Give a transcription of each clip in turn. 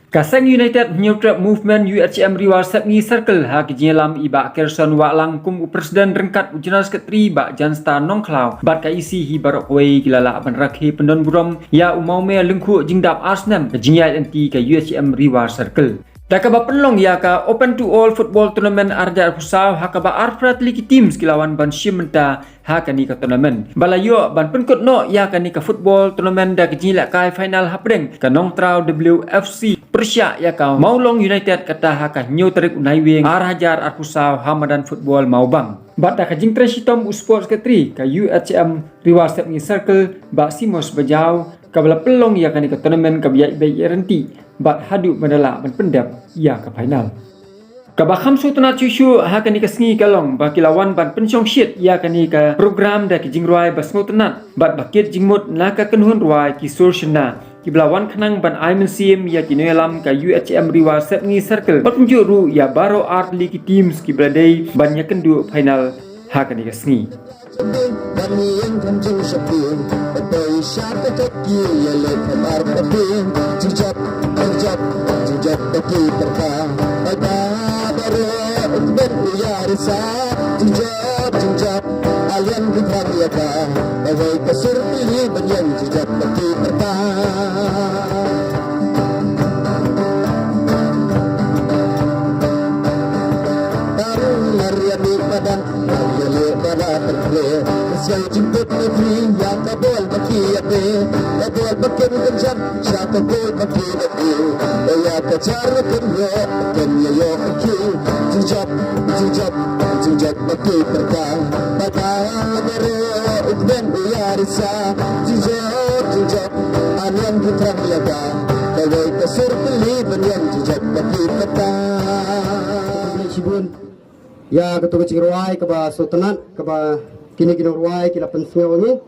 Kaseng United Neutral Movement UHM Riwar Sepni Circle ha kejelam iba Kerson wa langkum presiden rengkat ujenas ketri ba Jansta Nongklau bat ka isi hi barok wei gilala ban rakhi pendon burom ya umau me lengku jingdap Arsenal jingyat anti ka UHM Riwar Circle. Dakaba penlong ya ka Open to All Football Tournament arja pusau hakaba arprat liki teams kilawan ban shimenta hakani ka tournament. Balayo ban penkut no ya kani ka football tournament da kejila kai final hapdeng ka Nongtrau WFC Persya ya ka Maulong United kata haka nyu terik unai wing arhajar arpusau Hamadan Football Maubang. Bat da kajing tresitom sports ketri ka UHM Riwar Sepni Circle ba Simos Bajau kabala pelong ya kani ka tournament ka biai bai renti bat hadu madala ban pendap ya ke final. Kabaham sutuna cucu ha kani kasngi kalong baki lawan ban pensyong shit ya kani ka program da ki jingruai basmo tenat bat bakit jingmut na ka kenhun ruai ki surshna ki belawan kenang ban aimen sim ya ki nelam ka UHM Riwar Sepni Circle bat penjuru ya baro art league teams ki beladai ban ya kendu final ha kani kasngi. Saya jemput negeri yang kabul bagi api, kabul bagi kenjam, saya kabul bagi api. Ya kejar kenya, kenya yo kaki, jujab bagi perkang, bakal beri ukben biarisa, jujab, anian kita liaga, kalau kesur beli berian jujab bagi perkang. Sibun, ya ketua cingruai keba sultanat keba kini ruai kila pensiun.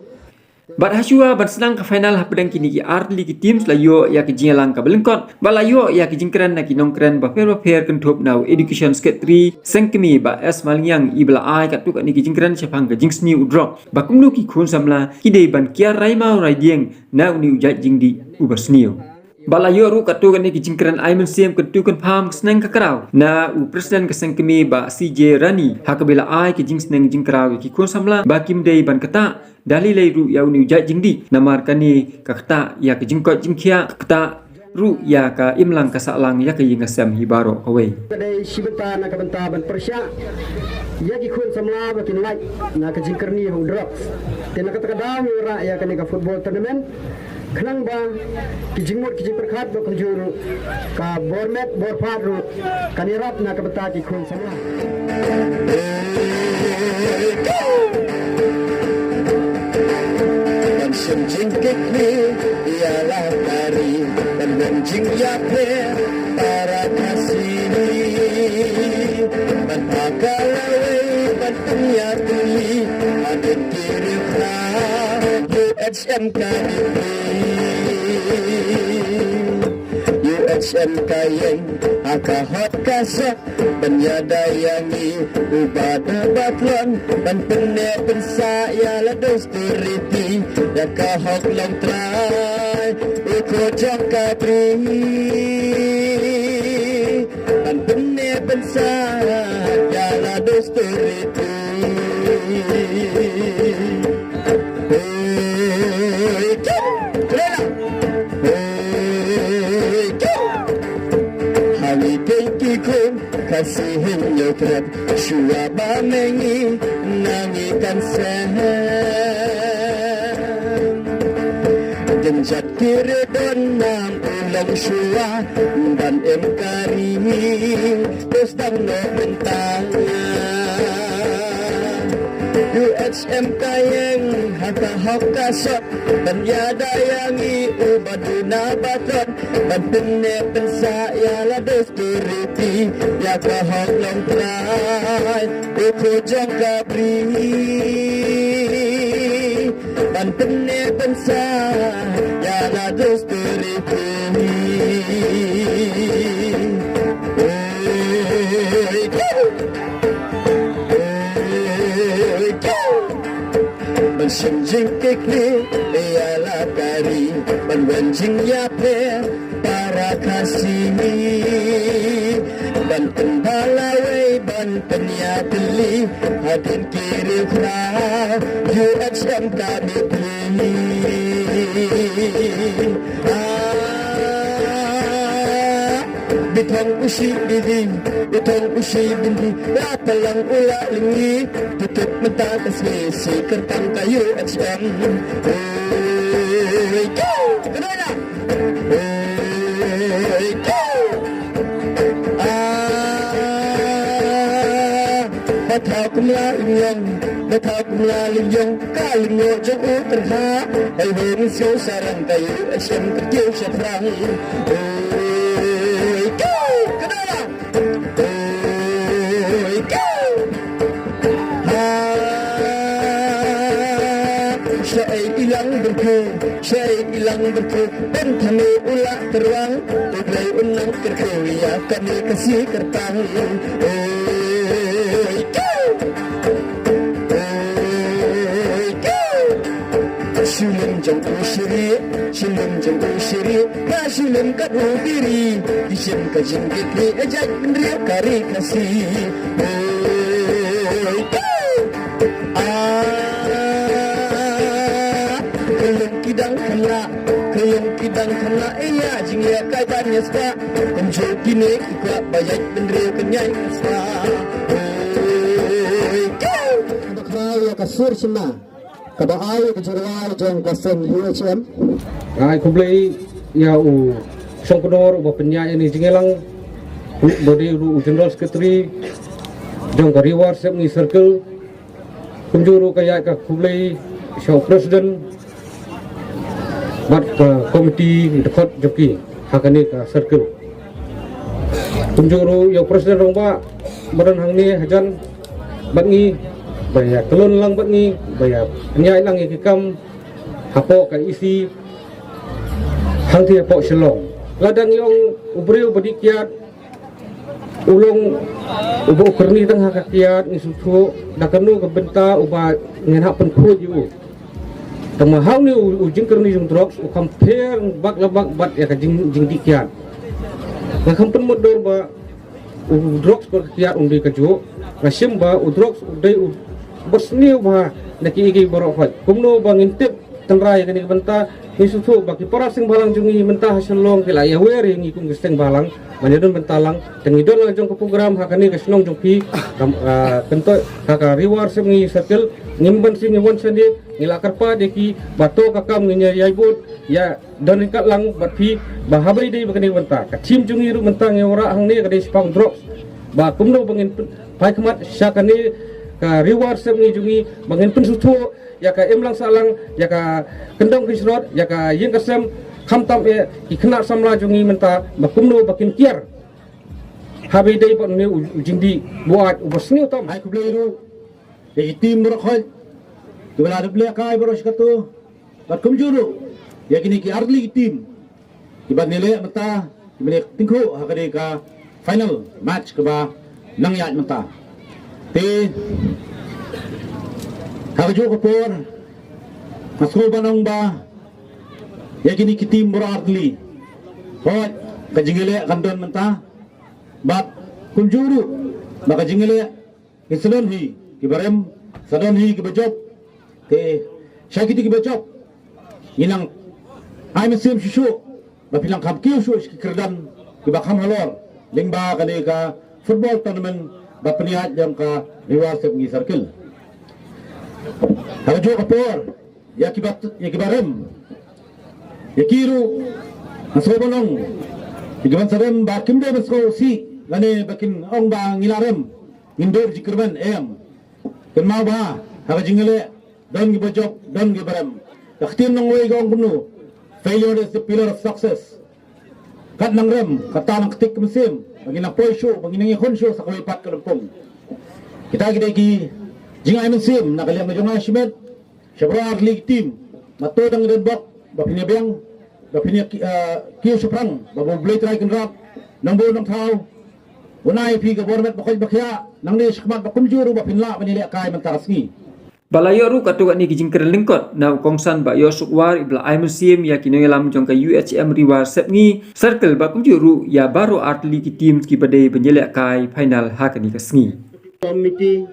Bat hasua ban senang ke final hapedang kini ki art league teams layo ya ke jingalang ka belengkot balayo ya ke jingkran na ki nongkran ba fair kentup now education sketri sengkemi ba es malingyang ibla ai ka tu ka ni ki jingkran chapang ka jingsni udrop ba kumlu ki khun samla ki dei ban kiar raimau raidieng na uni ujat jingdi ubasnio. Balayo ru katu kan ni jingkran aimen sim katu kan pham sneng ka krau na u presiden ka sengkemi ba CJ Rani hakabela ai ki jing sneng jingkrau ki khun samla ba kim dei ban kata dalilai ru ya uni ujat jingdi namar kani ka kata ya ki jingkot jingkhia kata ru ya ka imlang ka salang ya ka yingasam hibaro away. Kadai shibenta na ka benta ban persya ya ki khun samla ba kin like na ka jingkerni hu drop tena ka takadaw ra ya kani ka football tournament kenang ba kijingmut kijing perkhat ba kunjur ka bormet borphat ru kanirap na ka beta ki khun samla dan senjing kekni ialah tari dan benjing yape para kasih dan pakalawe dan penyatuli ada diri UHM kayeng akahot kasok penyadayangi ubada batlon dan pene pensaya lados turiti ya kahok long try uko jong kabri dan pene pensaya ya lados turiti kasihin yotrat syua bamengi nangikan sen genjat kiri don nam ulang syua dan emkari terus dang no bentang UHM kayeng haka hok kasok dan yadayangi ubaduna baton dan pene pensa ya lados turiti ya kahok long try uko jong kabri dan pene pensa ya lados turiti Senjing kekli ialah kari Banwancing yape para kasih Ban pendalawai ban penyateli Hadin kiri frau UHM kami pilih Bitong usi bidi, bitong usi bindi Ratalang ula lingi Tutup mata kasih kertang kayu HM Oi, kau, kenapa? Oi, kau Batau kumlalim yang Batau kumlalim yang Kalim yo jauh terha Hai hong siu sarang kayu HM kertiu syafrang Oi, kau, kenapa? Oi, kau Syai ilang berku Syai ilang berku Dan kami ulah teruang Ublay unang kerku Ya kami kasih kertang Oi, kau Oi, kau Syulim jang usiri Syulim jang usiri Ka syulim kat diri Isim ka jinggit ni Ejak bendria kari kasih Oi, kau Kayong kidang kena iya jingya kai banyak ska Kumjo kini kika bayat bendri kenyai ska Oi kau Bakrai ya kasur sima Kabaai kejuruai jeng kasen UHM Ai kublai ya u songkodor u penyai ini jingelang bodi u general secretary jeng ka reward sep ni circle kumjuru kaya ka kublai show president bat komiti dekat joki hakani ka circle kumjuru yang presiden rongba badan hangni hajan bangi baya kelon lang bangi baya nyai lang ikam hapo ka isi hangti hapo selong ladang yang ubriu badikiat ulung ubo kerni tang hakakiat ni sutu dakanu ka benta uba ngenhak penku ju Tamahau ni ujing kerni jung drugs u compare bak labak bat ya ka jing dikiat. Na kampen modor ba u drugs per kiat undi ka ju. Rasim ba u drugs udai u bersni ba naki igi barofat. Kumno ba ngintip tenrai kani benta ni sutu baki para sing balang jungi mentah hasilong kila ya weri ngi kum gesteng balang manedon bentalang tengidon la jong ke program hakani ka senong jongpi kento haka reward ngi circle ngimban sing ngon sandi ngilakar pa deki bato kakam nginya yaibut ya dan kat lang batpi bahabai dei bakani benta ka tim jungi ru mentang ngi ora hang ni ka dei spang drops ba kumno bangin pai kemat syakani ka reward ngi jungi bangin pensutu ya ka emlang salang ya ka kendong kisrot ya ka yin kasem khamtam e ikna samla jungi menta bakumno bakin kiar habi dei pon ni ujingdi buat ubasni utam ai kublai ru e tim ro khoi kibala duble kai boros katu bat kumjuru ya kini ki arli tim kiban nile mata kibale tingko hakade ka final match keba nang yat mata te Hakajo kapor Masko banong ba Ya kini kitim berartli Hot Kajingile kandon mentah Bat Kunjuru Maka jingile Insalon hi Kibarem Sadon hi kibajop Te Syakiti kibajop Inang Ay mesim susu Bapilang kamkiyo su Kikerdan Kibakam halor Lingba kani ka Football tournament Bapeniat yang ka Reward Sep Ngi Circle Hakajo kapor ya kibarem ya kiru masko banong kiban sarem ba kimde masko si lane bakin ong ba ngilarem indor jikerman em ken mau ba hakajingale don gibajok don gibarem taktin nong way gong kumno failure is the pillar of success kat nang rem kata nang ketik mesim bagi na poi show bagi nang ikon show sa kalipat kalumpong kita ki Jingai mesim nak kalian ngejong Ashmed Syabrar League Team matodang redbok bapinya biang bapinya kiyo seprang babu blade try kenrap nang bo nang thau unai pi ka bormet bakoy bakya nang ni skmat bakumjuru bapinla manili kai mantarasngi Balayo ru katuak ni kijing keren lingkot na ukongsan ba yo sukwar ibla ai musim ya kinoy lam jong ka UHM riwar sepngi circle ba kumju ru ya baru artli ki team ki badai benjelek kai final hakani kasngi. Komiti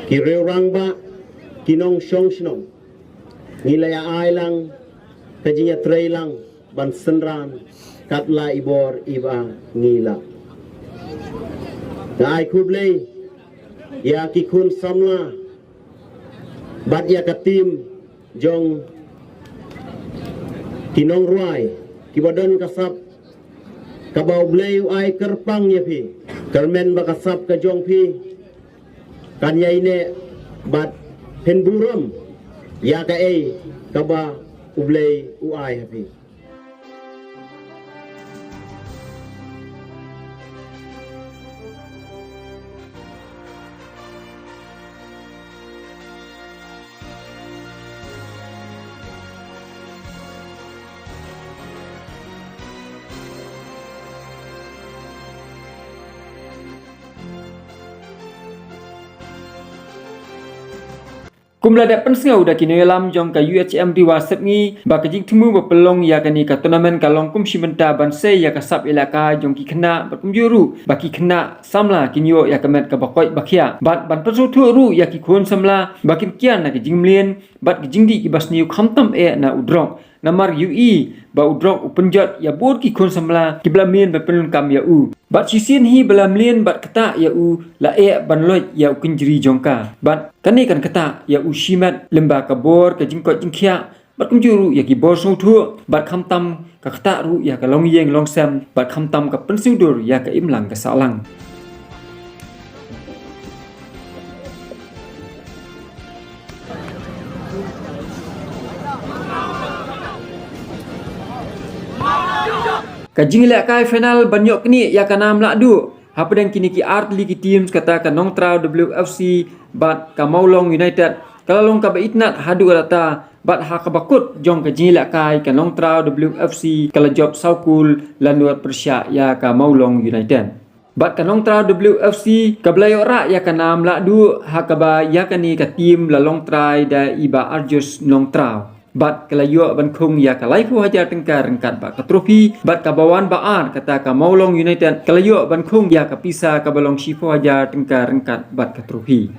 kireu ba kinong shong shnong ngilaya ai lang kajinya trei lang ban senran katla ibor iba ngila na ai kublei ya kikun samla bat ya ka tim jong kinong ruai kibadon kasap kabaw blei ai kerpang ya pi kermen bakasap ka jong pi kanya ine bat penburam ya ka kaba ublei uai hapi. Kumla da pensengau da kinoy lam jong ka UHM riwar sepngi ba kajing temu ba pelong ya kani ka tournament kalong kum shimenta ban se ya ka sap ilaka jong ki khna ba kum juru ba ki khna samla kinyo ya kamet ka bakoi bakhia ban pasu thu ru ya ki khon samla ba kin kian na ki jingmlien bat ki jingdi ki basniu khamtam na udrong namar UE ba udrong upenjot ya bor ki khon samla ki blamien ba penun kam ya u bat sisin hi blamlien bat kata ya u la ban loj ya ukinjri jongka bat kani kan kata ya u shimat lemba ka bor ka jingkot jingkhia bat kumjuru ya ki bor so thu bat khamtam ka kata ru ya ka long yeng long sam bat khamtam ka pensudur ya ka imlang ka salang. Kajing lek kai final banyok ni ya kanam la du hapadang kini ki art ligi teams kata ka nong trau WFC bat ka Maulong United kalalong ka baitnat hadu rata bat ha ka bakut jong kajing lek kai ka nong trau WFC kala job saukul lanuat persya ya ka Maulong United bat ka nong trau WFC ka blayo ra ya kanam la du ha ka ba ya kani ka team la long trai da iba arjus nong trau bat kelayo ban khung ya kalai pu hajar tengkar rengkat bat ka trofi bat ka bawan baar kata ka Maulong United kelayo ban khung ya ka pisa ka balong shifu hajar tengkar rengkat bat ka trofi.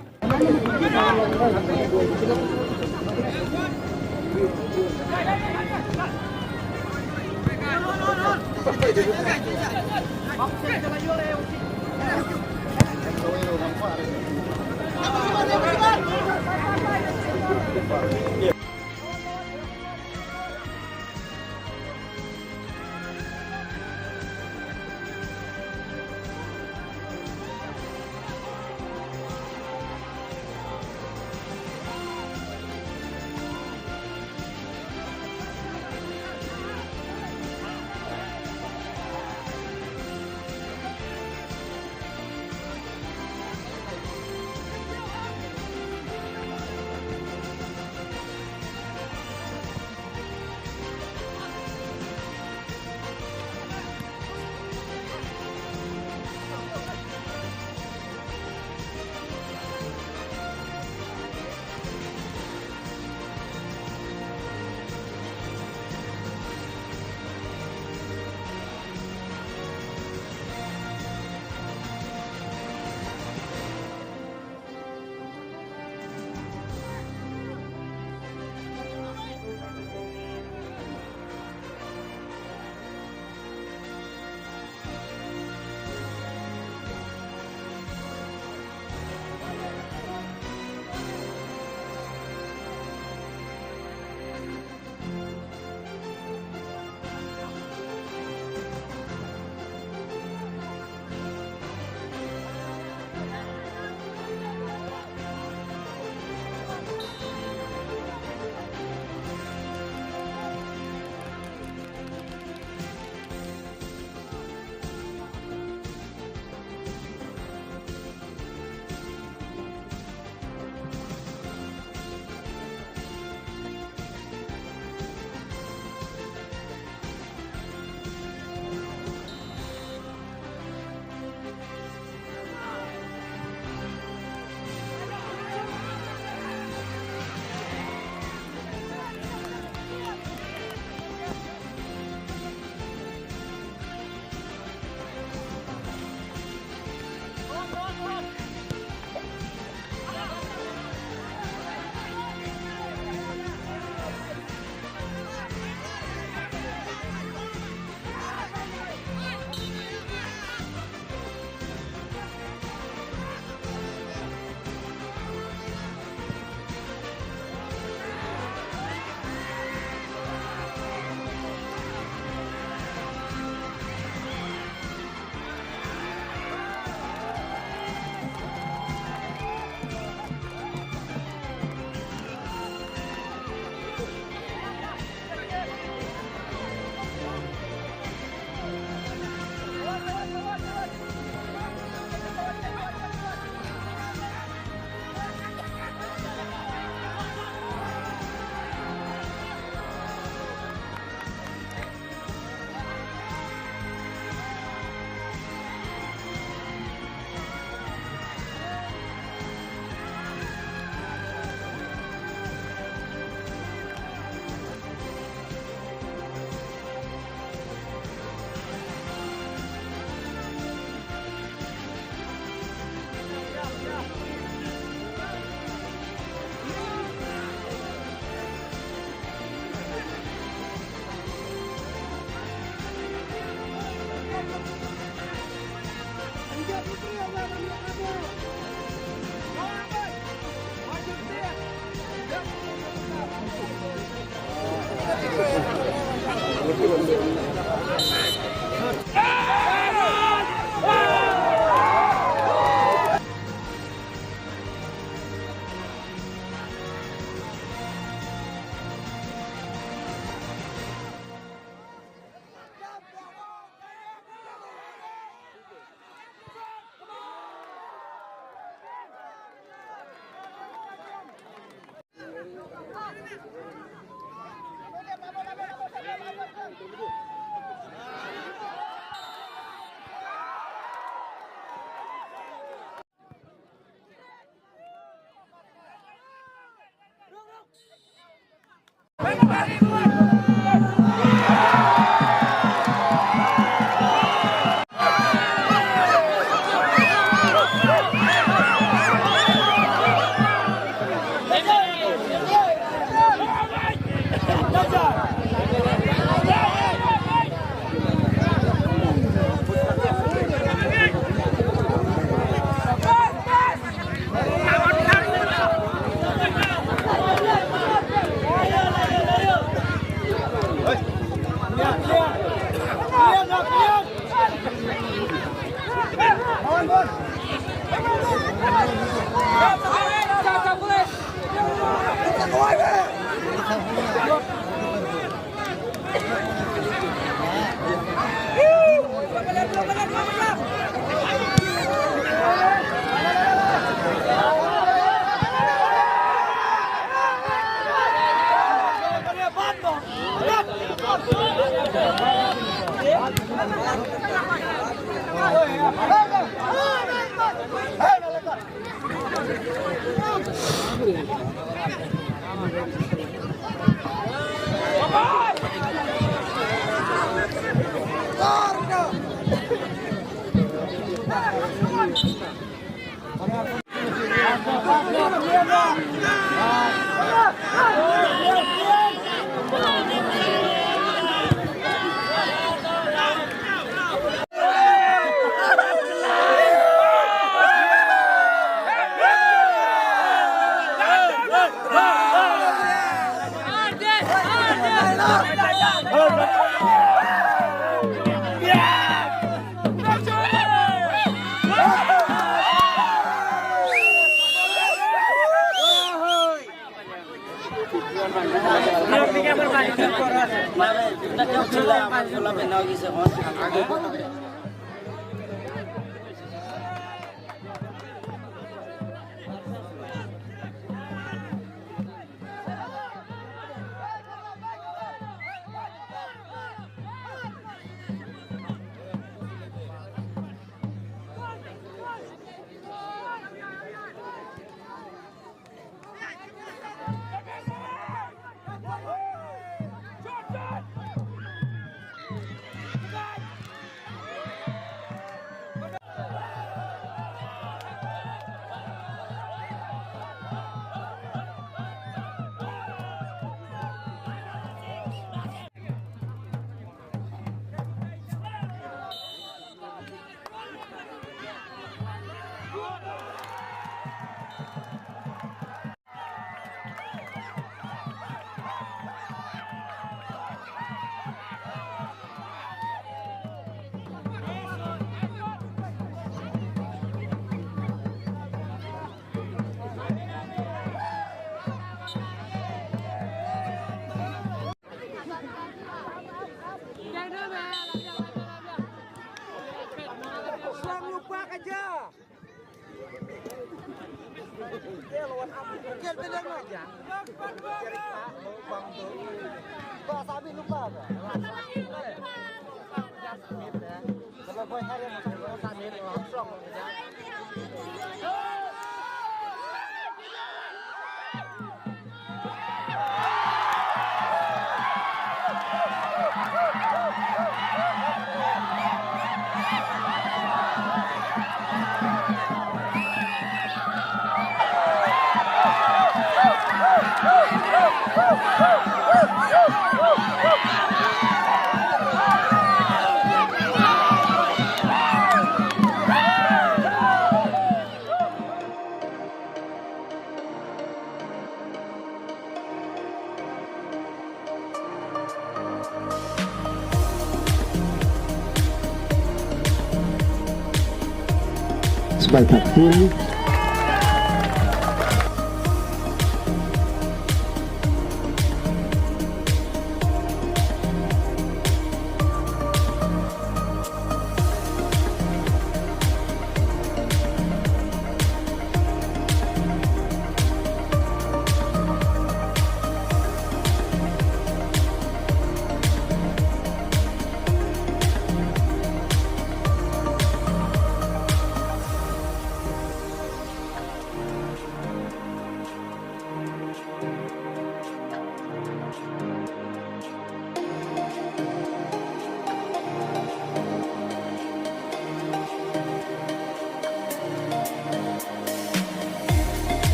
by Kapul